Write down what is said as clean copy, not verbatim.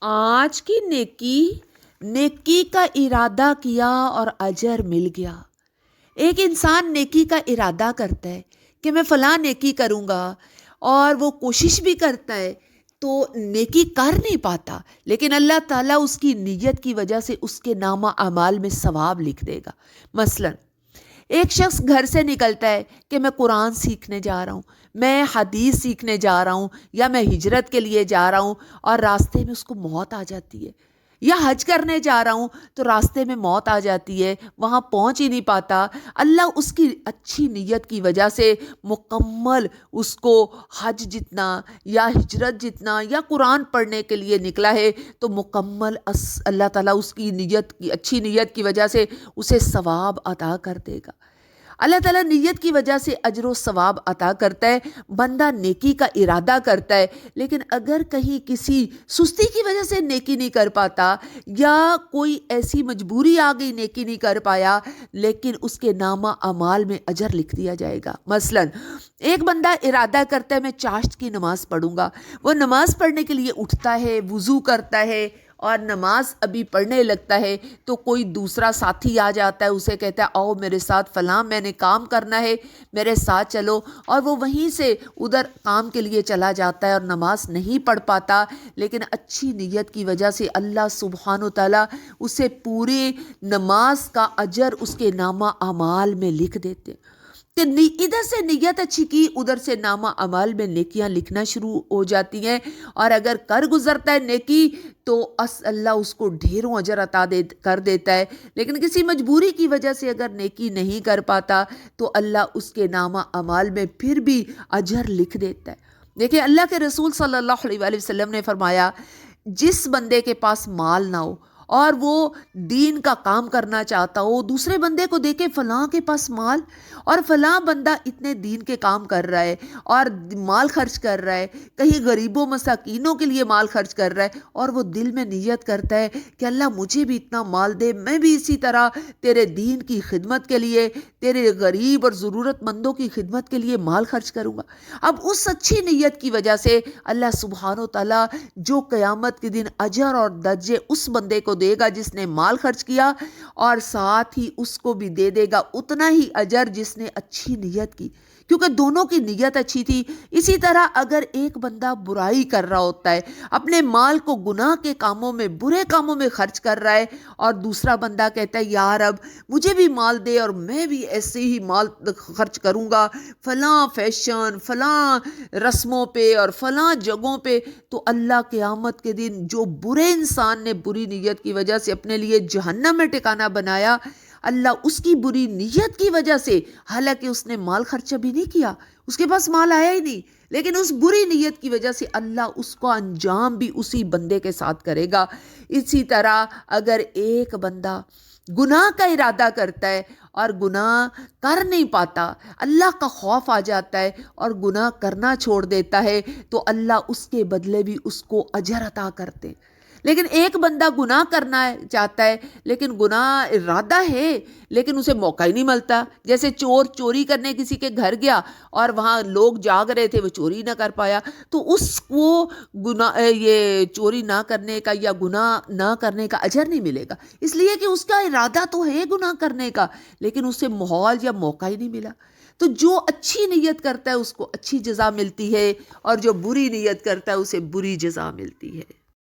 آج کی نیکی کا ارادہ کیا اور اجر مل گیا۔ ایک انسان نیکی کا ارادہ کرتا ہے کہ میں فلاں نیکی کروں گا اور وہ کوشش بھی کرتا ہے تو نیکی کر نہیں پاتا، لیکن اللہ تعالیٰ اس کی نیت کی وجہ سے اس کے نامہ اعمال میں ثواب لکھ دے گا۔ مثلا ایک شخص گھر سے نکلتا ہے کہ میں قرآن سیکھنے جا رہا ہوں، میں حدیث سیکھنے جا رہا ہوں، یا میں ہجرت کے لیے جا رہا ہوں، اور راستے میں اس کو موت آ جاتی ہے، یا حج کرنے جا رہا ہوں تو راستے میں موت آ جاتی ہے، وہاں پہنچ ہی نہیں پاتا۔ اللہ اس کی اچھی نیت کی وجہ سے مکمل اس کو حج جتنا یا ہجرت جتنا یا قرآن پڑھنے کے لیے نکلا ہے تو مکمل اللہ تعالیٰ اس کی اچھی نیت کی وجہ سے اسے ثواب عطا کر دے گا۔ اللہ تعالیٰ نیت کی وجہ سے اجر و ثواب عطا کرتا ہے۔ بندہ نیکی کا ارادہ کرتا ہے، لیکن اگر کہیں کسی سستی کی وجہ سے نیکی نہیں کر پاتا یا کوئی ایسی مجبوری آ گئی نیکی نہیں کر پایا، لیکن اس کے نامہ اعمال میں اجر لکھ دیا جائے گا۔ مثلا ایک بندہ ارادہ کرتا ہے میں چاشت کی نماز پڑھوں گا، وہ نماز پڑھنے کے لیے اٹھتا ہے، وضو کرتا ہے اور نماز ابھی پڑھنے لگتا ہے تو کوئی دوسرا ساتھی آ جاتا ہے، اسے کہتا ہے آؤ میرے ساتھ فلاں میں نے کام کرنا ہے، میرے ساتھ چلو، اور وہ وہیں سے ادھر کام کے لیے چلا جاتا ہے اور نماز نہیں پڑھ پاتا، لیکن اچھی نیت کی وجہ سے اللہ سبحانہ و تعالیٰ اسے پورے نماز کا اجر اس کے نامہ اعمال میں لکھ دیتے ہیں۔ کہ ادھر سے نیت اچھی کی، ادھر سے نامہ اعمال میں نیکیاں لکھنا شروع ہو جاتی ہیں، اور اگر کر گزرتا ہے نیکی تو اللہ اس کو ڈھیروں اجر عطا کر دیتا ہے، لیکن کسی مجبوری کی وجہ سے اگر نیکی نہیں کر پاتا تو اللہ اس کے نامہ اعمال میں پھر بھی اجر لکھ دیتا ہے۔ دیکھیں اللہ کے رسول صلی اللہ علیہ وآلہ وسلم نے فرمایا، جس بندے کے پاس مال نہ ہو اور وہ دین کا کام کرنا چاہتا ہو، دوسرے بندے کو دیکھے فلاں کے پاس مال اور فلاں بندہ اتنے دین کے کام کر رہا ہے اور مال خرچ کر رہا ہے، کہیں غریبوں مساکینوں کے لیے مال خرچ کر رہا ہے، اور وہ دل میں نیت کرتا ہے کہ اللہ مجھے بھی اتنا مال دے، میں بھی اسی طرح تیرے دین کی خدمت کے لیے، تیرے غریب اور ضرورت مندوں کی خدمت کے لیے مال خرچ کروں گا۔ اب اس اچھی نیت کی وجہ سے اللہ سبحانہ و تعالیٰ جو قیامت کے دن اجر اور درجے اس بندے کو دے گا جس نے مال خرچ کیا، اور ساتھ ہی اس کو بھی دے دے گا اتنا ہی اجر جس نے اچھی نیت کی، کیونکہ دونوں کی نیت اچھی تھی۔ اسی طرح اگر ایک بندہ برائی کر رہا ہوتا ہے، اپنے مال کو گناہ کے کاموں میں، برے کاموں میں خرچ کر رہا ہے، اور دوسرا بندہ کہتا ہے یا رب مجھے بھی مال دے اور میں بھی ایسے ہی مال خرچ کروں گا فلاں فیشن، فلاں رسموں پہ اور فلاں جگہوں پہ، تو اللہ قیامت کے دن جو برے انسان نے بری نیت کی وجہ سے اپنے لیے جہنم میں ٹھکانہ بنایا، اللہ اس کی بری نیت کی وجہ سے، حالانکہ اس نے مال خرچہ بھی نہیں کیا، اس کے پاس مال آیا ہی نہیں، لیکن اس بری نیت کی وجہ سے اللہ اس کو انجام بھی اسی بندے کے ساتھ کرے گا۔ اسی طرح اگر ایک بندہ گناہ کا ارادہ کرتا ہے اور گناہ کر نہیں پاتا، اللہ کا خوف آ جاتا ہے اور گناہ کرنا چھوڑ دیتا ہے، تو اللہ اس کے بدلے بھی اس کو اجر عطا کرتے ہیں۔ لیکن ایک بندہ گناہ کرنا چاہتا ہے لیکن گناہ ارادہ ہے لیکن اسے موقع ہی نہیں ملتا، جیسے چور چوری کرنے کسی کے گھر گیا اور وہاں لوگ جاگ رہے تھے، وہ چوری نہ کر پایا، تو اس کو گناہ یہ چوری نہ کرنے کا یا گناہ نہ کرنے کا اجر نہیں ملے گا، اس لیے کہ اس کا ارادہ تو ہے گناہ کرنے کا، لیکن اسے ماحول یا موقع ہی نہیں ملا۔ تو جو اچھی نیت کرتا ہے اس کو اچھی جزا ملتی ہے، اور جو بری نیت کرتا ہے اسے بری جزا ملتی ہے۔